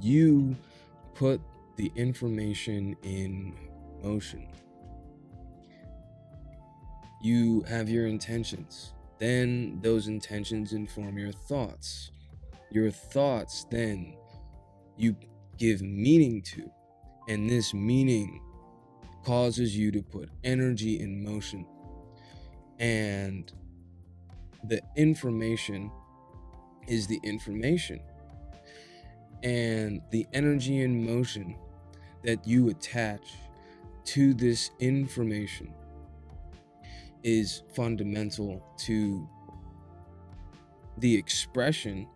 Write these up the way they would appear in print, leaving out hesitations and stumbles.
You put the information in motion. You have your intentions. Then those intentions inform your thoughts. Your thoughts then you give meaning to, and this meaning causes you to put energy in motion. And the information is the information. And the energy in motion that you attach to this information is fundamental to the expression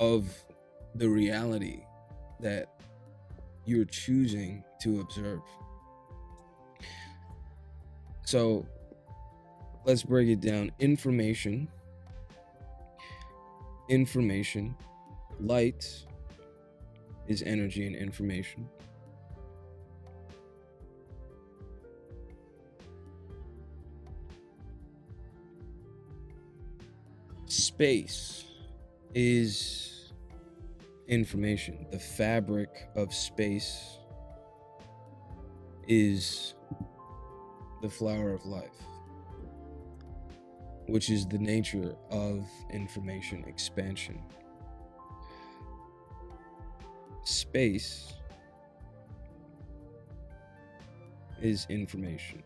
of the reality that you're choosing to observe. So let's break it down. Information, light is energy and information. Space is information. The fabric of space is the flower of life, which is the nature of information expansion. Space is information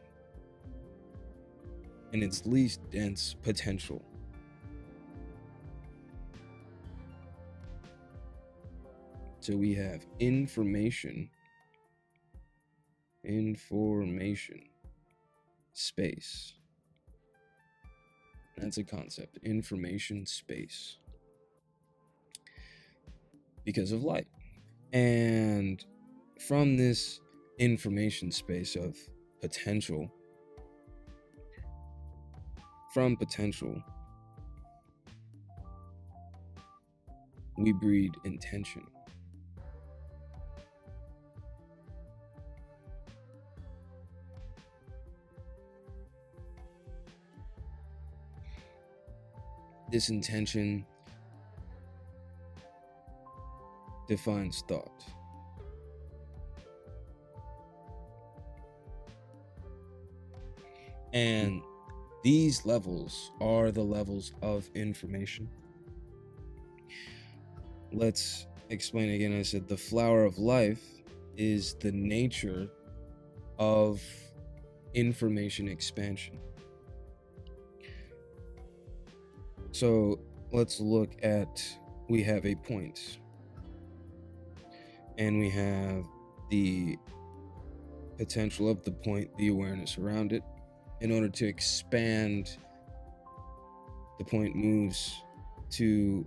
in its least dense potential. So we have information, space. That's a concept, information space, because of light. And from this information space of potential, we breed intention. This intention defines thought. And these levels are the levels of information. Let's explain again. I said the flower of life is the nature of information expansion. So let's look at, we have a point, and we have the potential of the point, the awareness around it. In order to expand, the point moves to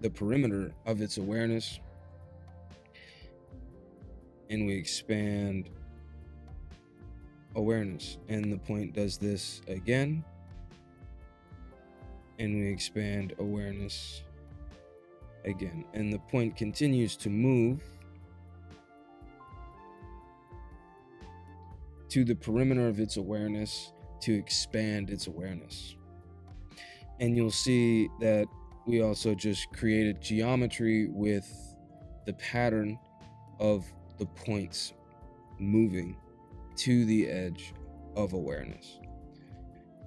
the perimeter of its awareness, and we expand awareness, and the point does this again, and we expand awareness again, and the point continues to move to the perimeter of its awareness to expand its awareness. And you'll see that we also just created geometry with the pattern of the points moving to the edge of awareness.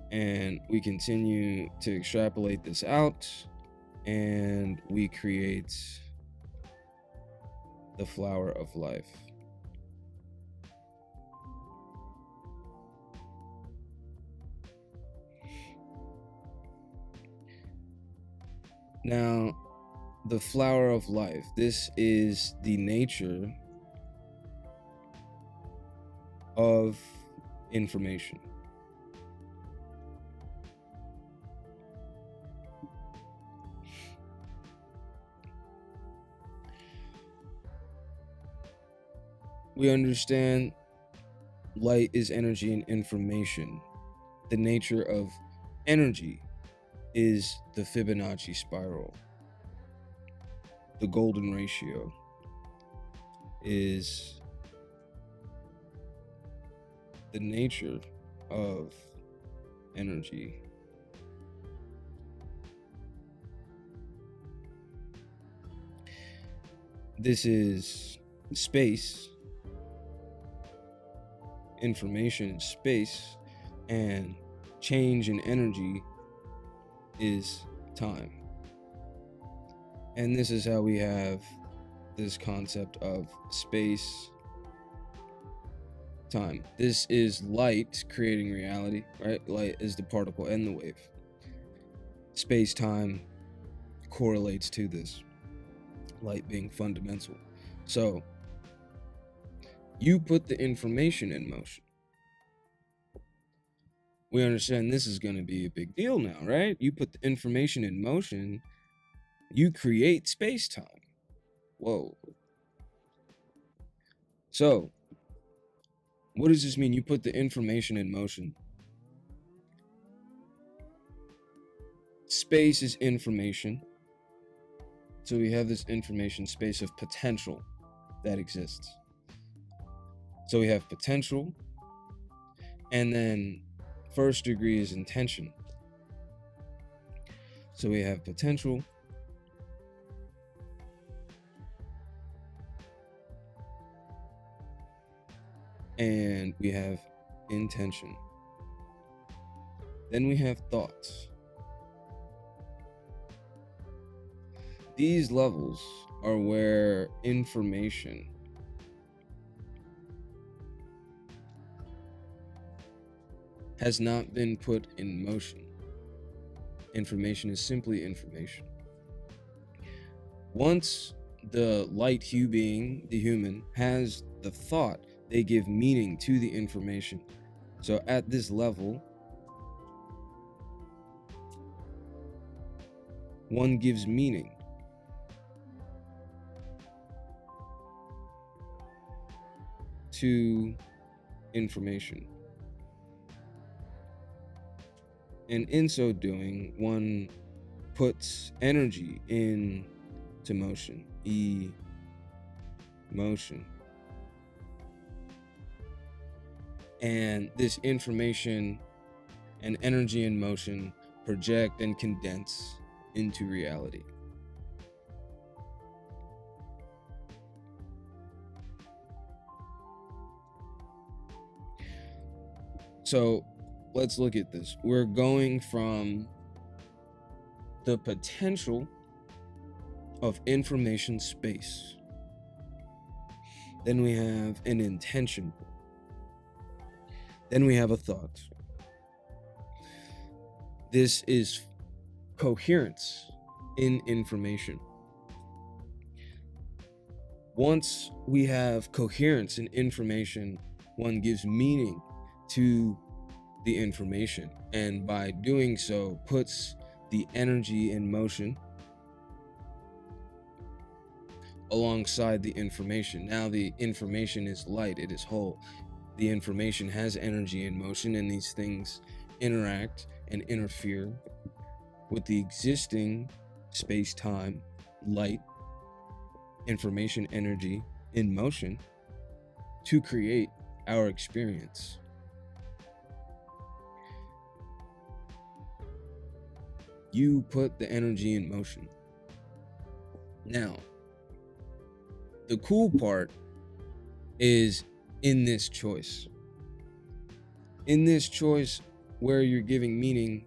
And we continue to extrapolate this out, and we create the flower of life. Now, the flower of life, this is the nature of information. We understand light is energy and information. The nature of energy is the Fibonacci spiral. The golden ratio is the nature of energy. This is space, information in space, and change in energy is time. And this is how we have this concept of space, time. This is light creating reality, right? Light is the particle and the wave. Space time correlates to this, light being fundamental. So you put the information in motion. We understand this is going to be a big deal now, right? You put the information in motion, you create space-time. Whoa. So, what does this mean? You put the information in motion. Space is information. So we have this information space of potential that exists. So we have potential, and then first degree is intention. So we have potential, and we have intention. Then we have thoughts. These levels are where information has not been put in motion. Information is simply information. Once the light hue being, the human, has the thought, they give meaning to the information. So at this level, one gives meaning to information. And in so doing, one puts energy into motion. Motion. And this information and energy in motion project and condense into reality. So let's look at this. We're going from the potential of information space. Then we have an intention. Then we have a thought. This is coherence in information. Once we have coherence in information, one gives meaning to the information, and by doing so puts the energy in motion alongside the information. Now the information is light, it is whole. The information has energy in motion, and these things interact and interfere with the existing space-time, light, information, energy in motion to create our experience. You put the energy in motion. Now, the cool part is in this choice. In this choice where you're giving meaning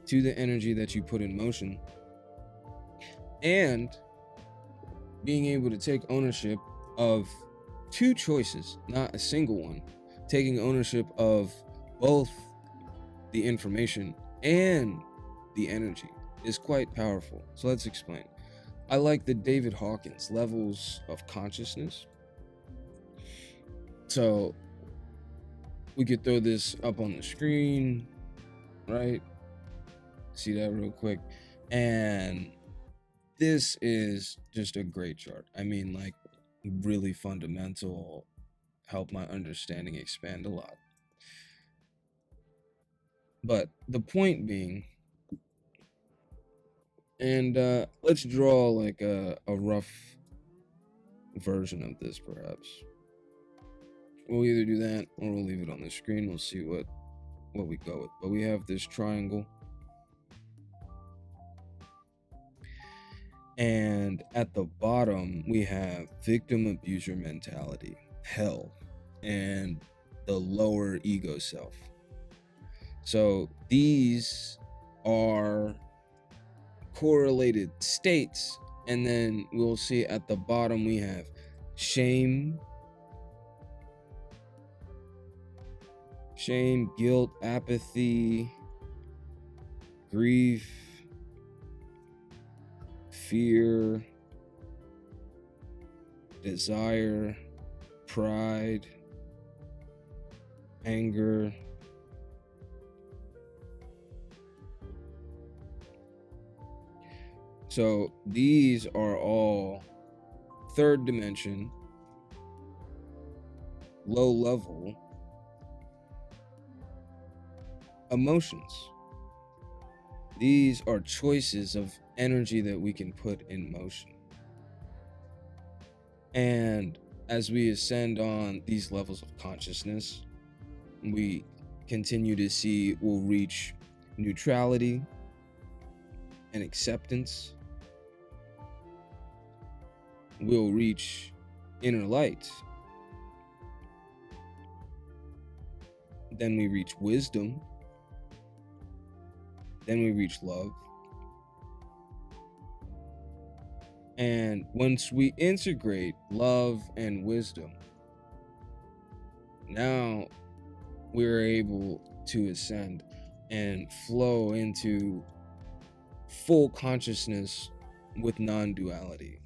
to the energy that you put in motion, and being able to take ownership of two choices, not a single one, taking ownership of both the information and the energy is quite powerful. So let's explain. I like the David Hawkins levels of consciousness. So we could throw this up on the screen, right? See that real quick. And this is just a great chart. I mean, like, really fundamental, help my understanding expand a lot. But the point being, and let's draw like a rough version of this, perhaps. We'll either do that or we'll leave it on the screen. We'll see what we go with. But we have this triangle. And at the bottom, we have victim abuser mentality, hell, and the lower ego self. So these are correlated states. And then we'll see at the bottom, we have shame, guilt, apathy, grief, fear, desire, pride, anger, so these are all third dimension, low level emotions. These are choices of energy that we can put in motion. And as we ascend on these levels of consciousness, we continue to see we'll reach neutrality and acceptance. We'll reach inner light. Then we reach wisdom. Then we reach love. And once we integrate love and wisdom, now we're able to ascend and flow into full consciousness with non-duality.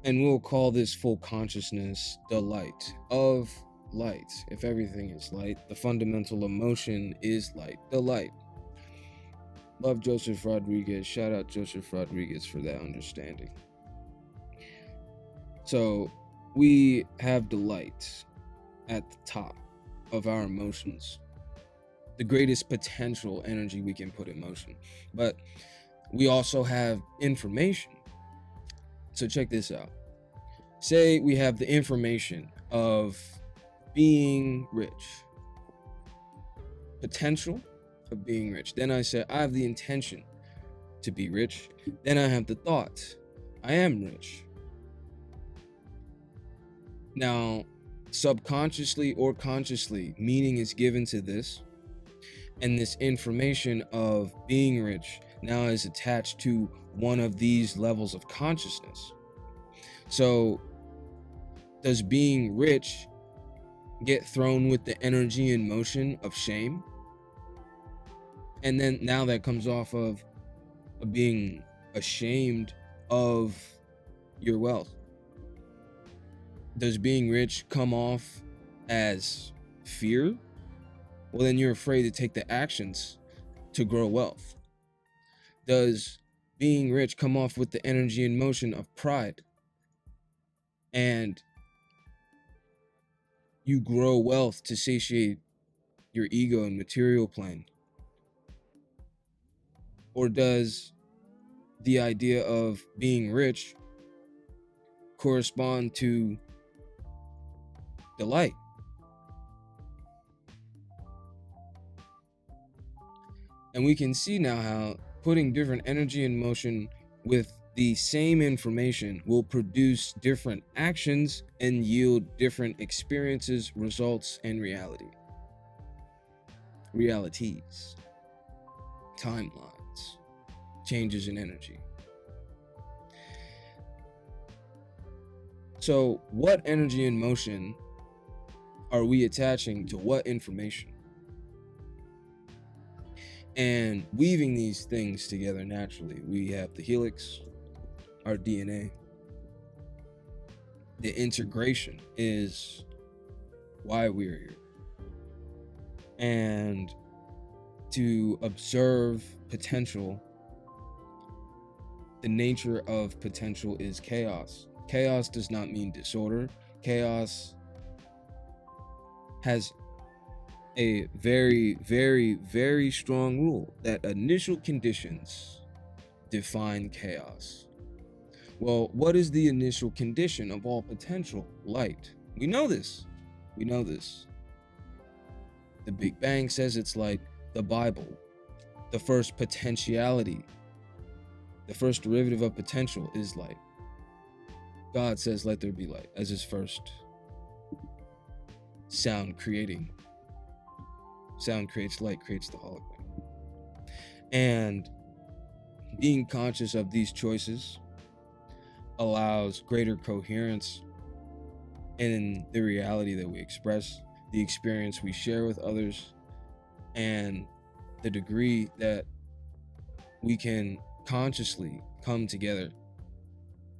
And we'll call this full consciousness the light of light. If everything is light, the fundamental emotion is light, the light. Love Joseph Rodriguez. Shout out Joseph Rodriguez for that understanding. So we have the light at the top of our emotions, the greatest potential energy we can put in motion. But we also have information. So check this out. Say we have the information of being rich, potential of being rich. Then I say I have the intention to be rich. Then I have the thought, I am rich. Now, subconsciously or consciously, meaning is given to this, and this information of being rich now is attached to one of these levels of consciousness. So does being rich get thrown with the energy and motion of shame? And then now that comes off of being ashamed of your wealth. Does being rich come off as fear? Well, then you're afraid to take the actions to grow wealth. Does being rich come off with the energy and motion of pride? And you grow wealth to satiate your ego and material plane? Or does the idea of being rich correspond to delight? And we can see now how putting different energy in motion with the same information will produce different actions and yield different experiences, results, and realities, timelines, changes in energy. So what energy in motion are we attaching to what information? And weaving these things together naturally. We have the helix, our DNA. The integration is why we're here. And to observe potential, the nature of potential is chaos. Chaos does not mean disorder. Chaos has a very, very, very strong rule that initial conditions define chaos. Well, what is the initial condition of all potential? Light. We know this. We know this. The Big Bang says it's light. The Bible, the first potentiality, the first derivative of potential is light. God says, let there be light, as his first sound creating. Sound creates light, creates the hologram. And being conscious of these choices allows greater coherence in the reality that we express, the experience we share with others, and the degree that we can consciously come together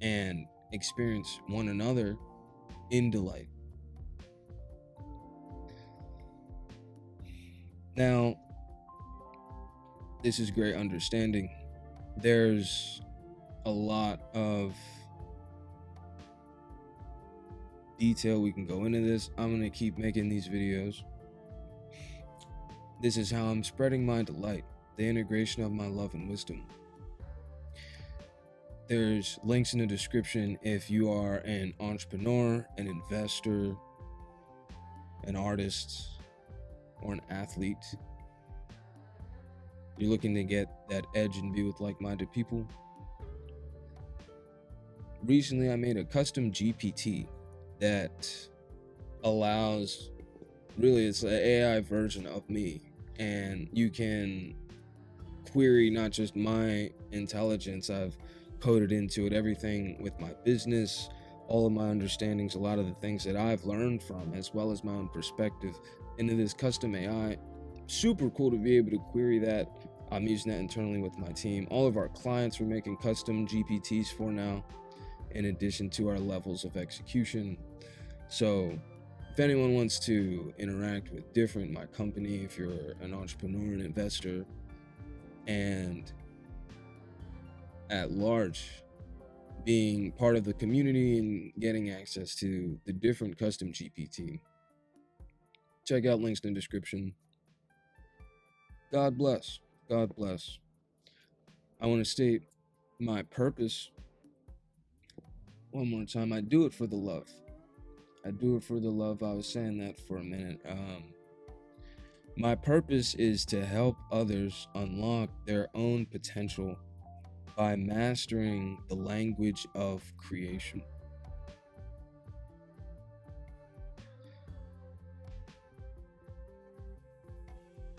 and experience one another in delight. Now, this is great understanding. There's a lot of detail we can go into this. I'm going to keep making these videos. This is how I'm spreading my delight, the integration of my love and wisdom. There's links in the description if you are an entrepreneur, an investor, an artist, or an athlete. You're looking to get that edge and be with like-minded people. Recently, I made a custom GPT that allows, really, it's an AI version of me, and you can query not just my intelligence. I've coded into it everything with my business, all of my understandings, a lot of the things that I've learned from, as well as my own perspective into this custom AI. Super cool to be able to query that. I'm using that internally with my team. All of our clients we're making custom GPTs for now, in addition to our levels of execution. So if anyone wants to interact with different, my company, if you're an entrepreneur, an investor, and at large, being part of the community and getting access to the different custom GPT, check out links in the description. God bless. God bless. I want to state my purpose one more time. I do it for the love. I do it for the love. I was saying that for a minute. My purpose is to help others unlock their own potential by mastering the language of creation.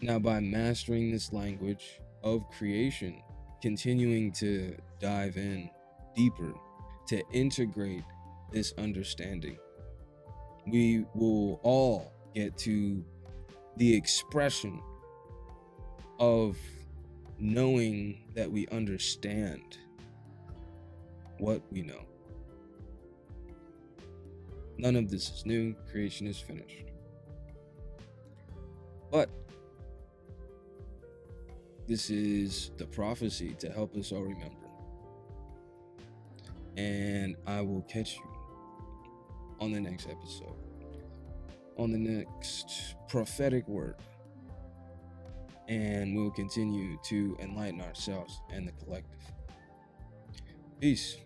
Now, by mastering this language of creation, continuing to dive in deeper, to integrate this understanding, we will all get to the expression of knowing that we understand what we know. None of this is new. Creation is finished. But this is the prophecy to help us all remember. And I will catch you on the next episode, on the next prophetic word. And we'll continue to enlighten ourselves and the collective. Peace.